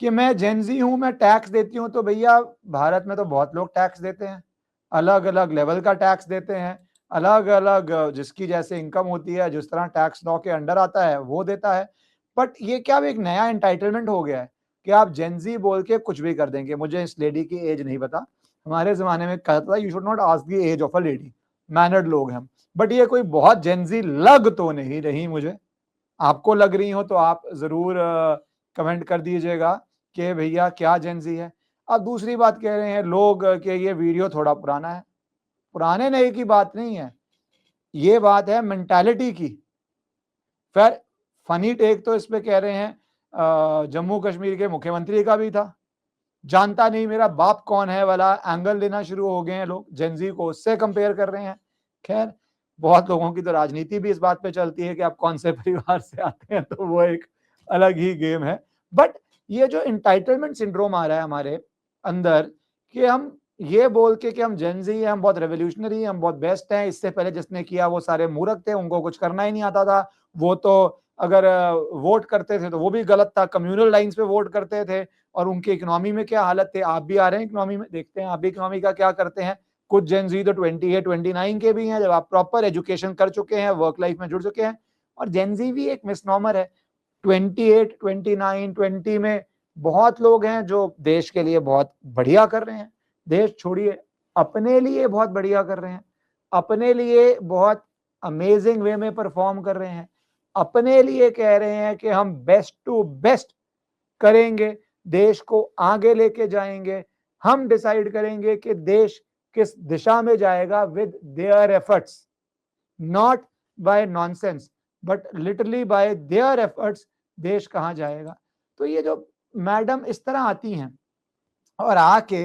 कि मैं जेनजी हूं, मैं टैक्स देती हूं, तो भैया भारत में तो बहुत लोग टैक्स देते हैं, अलग अलग लेवल का टैक्स देते हैं, अलग अलग जिसकी जैसे इनकम होती है, जिस तरह टैक्स लॉ के अंडर आता है वो देता है। बट ये क्या एक नया एंटाइटलमेंट हो गया है कि आप जेनजी बोल के कुछ भी कर देंगे। मुझे इस लेडी की एज नहीं पता, हमारे जमाने में कहता था you should not ask the age of a lady, mannered लोग हैं। बट ये कोई बहुत जेनजी लग तो नहीं रही मुझे, आपको लग रही हो तो आप जरूर कमेंट कर दीजिएगा कि भैया क्या जेनजी है। अब दूसरी बात कह रहे हैं लोग कि ये वीडियो थोड़ा पुराना है। पुराने नए की बात नहीं है, ये बात है मेंटालिटी की। फिर फनी टेक तो इस पे कह रहे हैं जम्मू कश्मीर के मुख्यमंत्री का भी था, जानता नहीं मेरा बाप कौन है वाला एंगल लेना शुरू हो गए हैं लोग, जेनजी को उससे कंपेयर कर रहे हैं। खैर, बहुत लोगों की तो राजनीति भी इस बात पे चलती है कि आप कौन से परिवार से आते हैं, तो वो एक अलग ही गेम है। बट ये जो इंटाइटलमेंट सिंड्रोम आ रहा है हमारे अंदर कि हम ये बोल के कि हम जेनजी हैं, हम बहुत रेवोल्यूशनरी हैं, हम बहुत बेस्ट हैं, इससे पहले जिसने किया वो सारे मूर्ख थे, उनको कुछ करना ही नहीं आता था, वो तो अगर वोट करते थे तो वो भी गलत था, कम्युनल लाइंस पे वोट करते थे, और उनकी इकोनॉमी में क्या हालत थी। आप भी आ रहे हैं इकोनॉमी में, देखते हैं आप भी इकोनॉमी का क्या करते हैं। कुछ जेनजी तो 28 29 के भी हैं, जब आप प्रॉपर एजुकेशन कर चुके हैं, वर्क लाइफ में जुड़ चुके हैं। और जेनजी भी एक मिसनॉमर है। 28 29 20 में बहुत लोग हैं जो देश के लिए बहुत बढ़िया कर रहे हैं, देश छोड़िए अपने लिए बहुत बढ़िया कर रहे हैं, अपने लिए बहुत अमेजिंग वे में परफॉर्म कर रहे हैं, अपने लिए कह रहे हैं कि हम बेस्ट टू बेस्ट करेंगे, देश को आगे लेके जाएंगे, हम डिसाइड करेंगे कि देश किस दिशा में जाएगा with their efforts, not by nonsense but literally by their efforts देश कहां जाएगा। तो ये जो मैडम इस तरह आती हैं और आके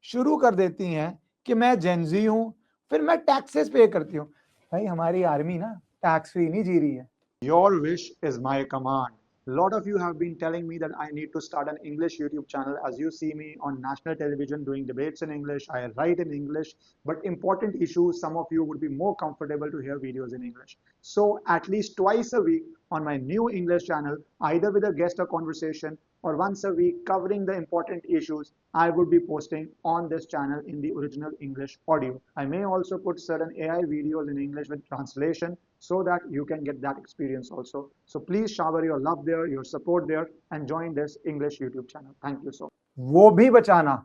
शुरू कर देती हैं कि मैं जेनजी हूं, फिर मैं टैक्सेस पे करती हूं। भाई हमारी आर्मी ना टैक्स फ्री नहीं जी रही है। Your wish is my command. A lot of you have been telling me that I need to start an English YouTube channel. As you see me on national television doing debates in English, I write in English, but important issues, some of you would be more comfortable to hear videos in English. So at least twice a week on my new English channel, either with a guest or conversation, or once a week covering the important issues, I would be posting on this channel in the original English audio. I may also put certain AI videos in English with translation so that you can get that experience also. So please shower your love there, your support there, and join this English YouTube channel. Thank you so much. वो भी बचाना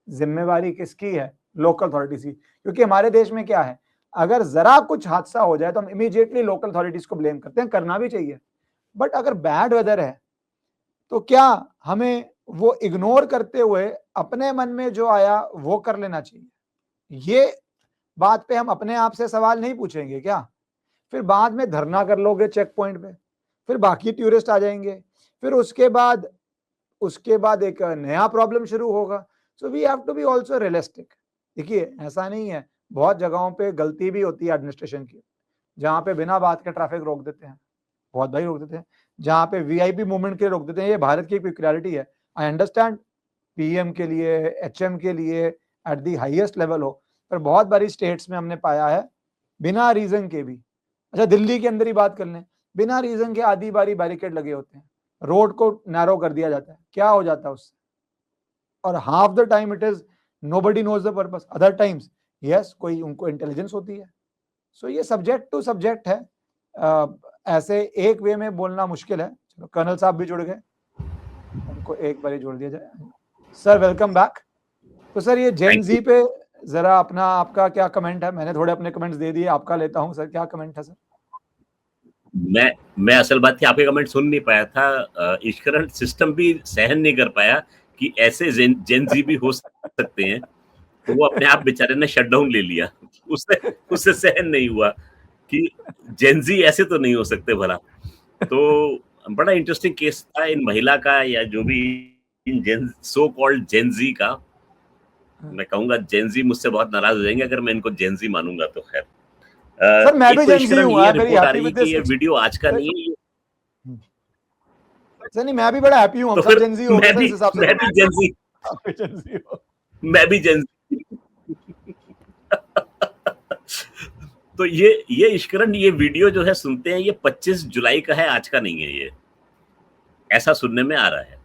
जिम्मेवारी किसकी है? Local authorities की। क्योंकि हमारे देश में क्या है, अगर जरा कुछ हादसा हो जाए तो हम इमीडिएटली लोकल अथॉरिटीज को ब्लेम करते हैं, करना भी चाहिए। बट अगर बैड वेदर है तो क्या हमें वो इग्नोर करते हुए अपने मन में जो आया वो कर लेना चाहिए? ये बात पे हम अपने आप से सवाल नहीं पूछेंगे क्या? फिर बाद में धरना कर लोगे चेक पॉइंट पे, फिर बाकी टूरिस्ट आ जाएंगे, फिर उसके बाद एक नया प्रॉब्लम शुरू होगा। So we have to be also realistic. देखिए ऐसा नहीं है, बहुत जगहों पे गलती भी होती है एडमिनिस्ट्रेशन की, जहां पे बिना बात के ट्रैफिक रोक देते हैं, बहुत भाई रोक देते हैं, जहां पे वीआईपी मूवमेंट के रोक देते हैं। ये भारत की पेक्युलियरिटी है, आई अंडरस्टैंड, पीएम के लिए, एचएम के लिए एट दी हाईएस्ट लेवल हो, पर बहुत बारी स्टेट्स में हमने पाया है बिना रीजन के भी। अच्छा दिल्ली के अंदर ही बात कर लें, बिना रीजन के आधी बारी बैरिकेड लगे होते हैं, रोड को नैरो कर दिया जाता है, क्या हो जाता है उससे? और half the time it is nobody knows the purpose, other times yes कोई उनको इंटेलिजेंस होती है। सो ये सब्जेक्ट टू सब्जेक्ट है, ऐसे एक वे में बोलना मुश्किल है। चलो कर्नल साहब भी जुड़ गए, उनको एक बार जोड़ दिया जाए। Sir welcome back. तो सर ये जेन जी पे जरा अपना आपका क्या कमेंट है? मैंने थोड़े अपने कमेंट्स दे दिए, आपका लेता हूं सर, क्या कमेंट है सर? मैं असल बात थी आपके कमेंट सुन नहीं पाया था, इश्करण सिस्टम भी सहन नहीं कर पाया कि ऐसे जेन जी भी हो सकते हैं, तो वो अपने आप बेचारे ने शटडाउन ले लिया, उससे सहन नहीं हुआ कि जेन जी ऐसे तो नहीं हो सकते भला। तो बड़ा इंटरेस्टिंग केस था इन महिला का, या जो भी इन जेन सो कॉल्ड जेन जी का। मैं कहूंगा जेन जी मुझसे बहुत नाराज हो जाएंगे अगर मैं इनको जेन जी मानूंगा तो। खैर सर मैं भी जेन जी हूं, ये रिपोर्ट आ रही है कि ये वीडियो आज का नहीं है। सर नहीं, मैं भी बड़ा हैप्पी हूं, हम सब जेन जी हो गए सर इस हिसाब से। मैं भी जेन जी हो, मैं भी जेन जी। तो ये इश्करण ये वीडियो जो है सुनते हैं, ये 25 जुलाई का है, आज का नहीं है, ये ऐसा सुनने में आ रहा है।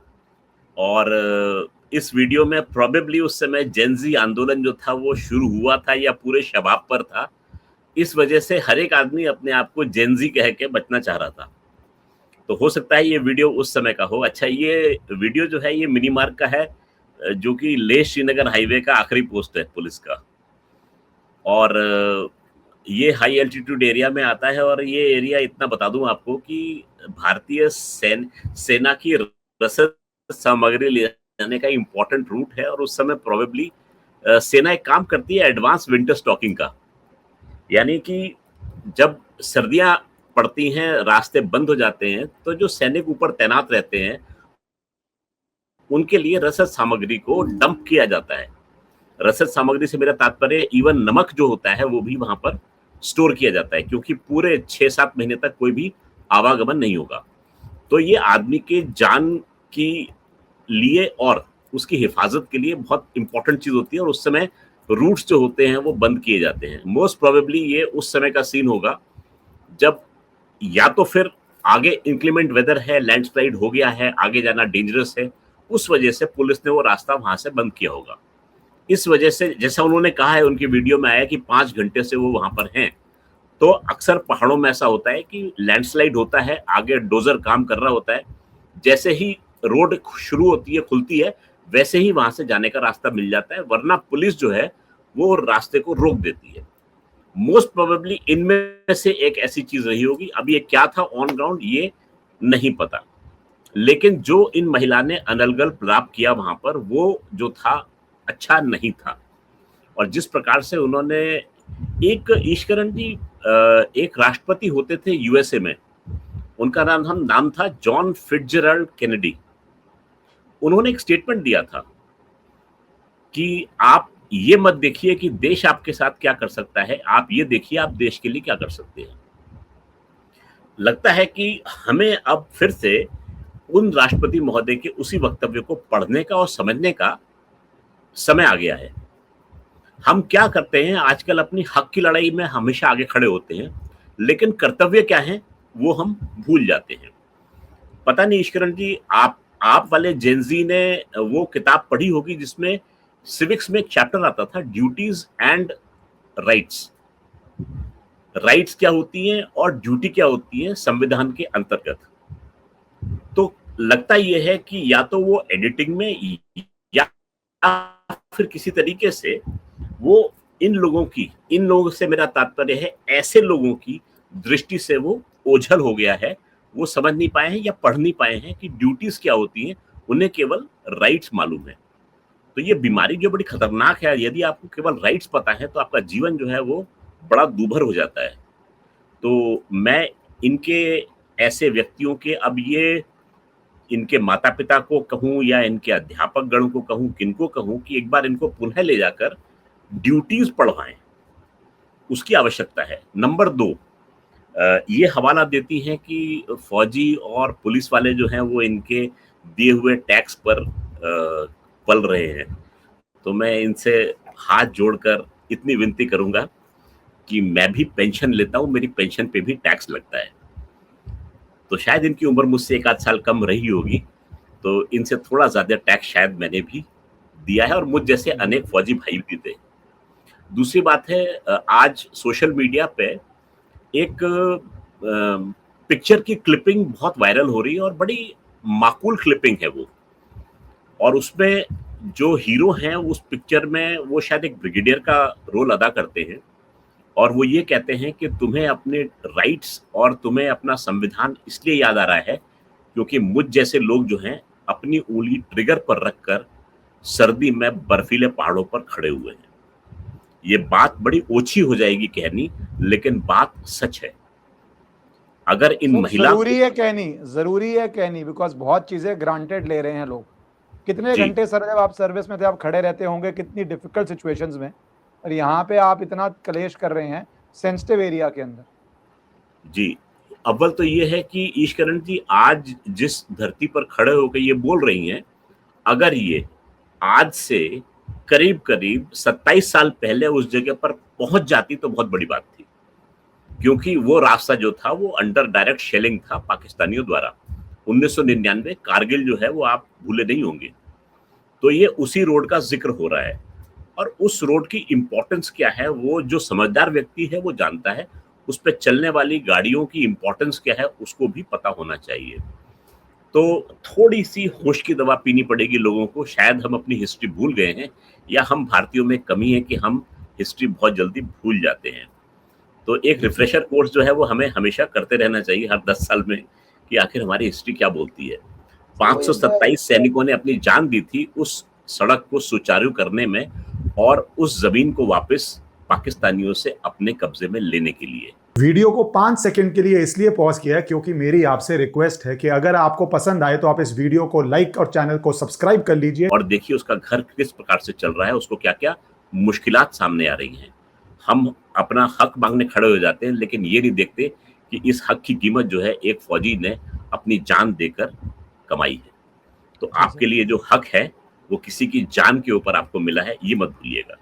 और इस वीडियो में प्रोबेबली उस समय जेन-ज़ी आंदोलन जो था वो शुरू हुआ था या पूरे शबाब पर था। इस वजह से हर एक आदमी अपने आप को जेन-ज़ी कह के बचना चाह रहा था। तो हो सकता है ये वीडियो उस समय का हो। अच्छा, ये वीडियो जो है ये मिनी मार्ग का है, जो कि लेह श्रीनगर हाईवे का आखिरी पोस्ट है पुलिस का। और ये हाई एल्टीट्यूड एरिया में आता है और ये एरिया, इतना बता दूँ आपको, कि भारतीय सेना की रसद सामग्री ले जाने का इम्पोर्टेंट रूट है और उस समय प्रोबेबली सेना एक काम करती है एडवांस विंटर स्टॉकिंग का। यानी कि जब सर्दियाँ पड़ती हैं, रास्ते बंद हो जाते हैं, तो जो सैनिक ऊपर तैनात रहते हैं, उनके लिए रसद सामग्री को डंप किया जाता है। रसद सामग्री से मेरा तात्पर्य इवन नमक जो होता है वो भी वहाँ पर स्टोर किया जाता है, क्योंकि पूरे 6-7 महीने तक कोई भी आवागमन नहीं होगा। तो ये आदमी के जान की लिए और उसकी हिफाजत के लिए बहुत इम्पोर्टेंट चीज़ होती है और उस समय रूट्स जो होते हैं वो बंद किए जाते हैं। मोस्ट प्रोबेबली ये उस समय का सीन होगा जब या तो फिर आगे इंक्लीमेंट वेदर है, लैंडस्लाइड हो गया है, आगे जाना डेंजरस है, उस वजह से पुलिस ने वो रास्ता वहाँ से बंद किया होगा। इस वजह से जैसा उन्होंने कहा है, उनकी वीडियो में आया कि 5 घंटे से वो वहाँ पर हैं। तो अक्सर पहाड़ों में ऐसा होता है कि लैंडस्लाइड होता है, आगे डोजर काम कर रहा होता है, जैसे ही रोड शुरू होती है, खुलती है, वैसे ही वहाँ से जाने का रास्ता मिल जाता है, वरना पुलिस जो है वो रास्ते को रोक देती है। मोस्ट प्रोबेबली इनमें से एक ऐसी चीज़ रही होगी। अब ये क्या था ऑन ग्राउंड ये नहीं पता। लेकिन जो इन महिला ने अनर्गल प्राप्त किया वहाँ पर, वो जो था अच्छा नहीं था। और जिस प्रकार से उन्होंने एक ईश्वरन जी एक राष्ट्रपति होते थे यूएसए में, उनका नाम था जॉन फिट्जरल्ड केनेडी। उन्होंने एक स्टेटमेंट दिया था कि आप ये मत देखिए कि देश आपके साथ क्या कर सकता है, आप ये देखिए आप देश के लिए क्या कर सकते हैं। लगता है कि हमें अब फिर से उन राष्ट्रपति महोदय के उसी वक्तव्य को पढ़ने का और समझने का समय आ गया है। हम क्या करते हैं आजकल, अपनी हक की लड़ाई में हमेशा आगे खड़े होते हैं, लेकिन कर्तव्य क्या है वो हम भूल जाते हैं। पता नहीं ईश्वरन जी, आप वाले जेन-ज़ी ने वो किताब पढ़ी होगी जिसमें सिविक्स में एक चैप्टर आता था, ड्यूटीज एंड राइट्स। राइट्स क्या होती हैं और ड्यूटी क्या होती है संविधान के अंतर्गत। तो लगता ये है कि या तो वो एडिटिंग में या फिर किसी तरीके से वो इन लोगों से मेरा तात्पर्य है ऐसे लोगों की दृष्टि से वो ओझल हो गया है। वो समझ नहीं पाए हैं या पढ़ नहीं पाए हैं कि ड्यूटीज क्या होती हैं, उन्हें केवल राइट्स मालूम है। तो ये बीमारी जो बड़ी खतरनाक है, यदि आपको केवल राइट्स पता है तो आपका जीवन जो है वो बड़ा दूभर हो जाता है। तो मैं इनके ऐसे व्यक्तियों के, अब ये इनके माता-पिता को कहूँ या इनके अध्यापक गण को कहूँ, किनको कहूँ, कि एक बार इनको पुनः ले जाकर ड्यूटीज पढ़वाएं, उसकी आवश्यकता है। नंबर 2, ये हवाला देती हैं कि फौजी और पुलिस वाले जो हैं वो इनके दिए हुए टैक्स पर पल रहे हैं। तो मैं इनसे हाथ जोड़कर इतनी विनती करूंगा कि मैं भी पेंशन लेता हूं, मेरी पेंशन पे भी टैक्स लगता है। तो शायद इनकी उम्र मुझसे 1 आध साल कम रही होगी, तो इनसे थोड़ा ज्यादा टैक्स शायद मैंने भी दिया है और मुझ जैसे अनेक फौजी भाई भी थे। दूसरी बात है, आज सोशल मीडिया पे एक पिक्चर की क्लिपिंग बहुत वायरल हो रही है और बड़ी माकूल क्लिपिंग है वो। और उसमें जो हीरो हैं उस पिक्चर में वो शायद एक ब्रिगेडियर का रोल अदा करते हैं और वो ये कहते हैं कि तुम्हें अपने राइट्स और तुम्हें अपना संविधान इसलिए याद आ रहा है क्योंकि मुझ जैसे लोग जो हैं अपनी उंगली ट्रिगर पर रखकर सर्दी में बर्फीले पहाड़ों पर खड़े हुए हैं। ये बात बड़ी ओछी हो जाएगी कहनी, लेकिन बात सच है। अगर इन महिला जरूरी है कहनी बिकॉज बहुत चीजें ग्रांटेड ले रहे हैं लोग। कितने घंटे सर जब आप सर्विस में थे आप खड़े रहते होंगे कितनी डिफिकल्ट सिचुएशंस में, और यहाँ पे आप इतना कलेश कर रहे हैं सेंसिटिव एरिया के अंदर। जी, अव्वल तो ये है कि ईश्वरन जी आज जिस धरती पर खड़े होकर ये बोल रही हैं, अगर ये आज से करीब 27 साल पहले उस जगह पर पहुंच जाती तो बहुत बड़ी बात थी, क्योंकि वो रास्ता जो था वो अंडर डायरेक्ट शेलिंग था पाकिस्तानियों द्वारा। 1999 कारगिल जो है वो आप भूले नहीं होंगे। तो ये उसी रोड का ज़िक्र हो रहा है और उस रोड की इम्पोर्टेंस क्या है, वो जो समझदार व्यक्ति है वो जानता है। उस पे चलने वाली गाड़ियों की इम्पोर्टेंस क्या है, उसको भी पता होना चाहिए। तो थोड़ी-सी होश की दवा पीनी पड़ेगी लोगों को, शायद हम अपनी हिस्ट्री भूल गए हैं या हम भारतीयों में कमी है कि हम हिस्ट्री बहुत जल्दी भूल जाते हैं। तो एक रिफ्रेशर कोर्स जो है वो हमें हमेशा करते रहना चाहिए हर 10 साल में कि आखिर हमारी हिस्ट्री क्या बोलती है। तो एक बार 527 सैनिकों ने अपनी जान दी थी उस सड़क को सुचारू करने में और उस ज़मीन को वापस पाकिस्तानियों से अपने कब्ज़े में लेने के लिए। वीडियो को 5 सेकंड के लिए इसलिए पॉज किया है क्योंकि मेरी आपसे रिक्वेस्ट है कि अगर आपको पसंद आए तो आप इस वीडियो को लाइक और चैनल को सब्सक्राइब कर लीजिए। और देखिए उसका घर किस प्रकार से चल रहा है, उसको क्या-क्या मुश्किलात सामने आ रही हैं। हम अपना हक माँगने खड़े हो जाते हैं, लेकिन ये नहीं देखते कि इस हक की कीमत जो है एक फ़ौजी ने अपनी जान देकर कमाई है। तो आपके लिए जो हक है, वो किसी की जान के ऊपर आपको मिला है, ये मत भूलिएगा।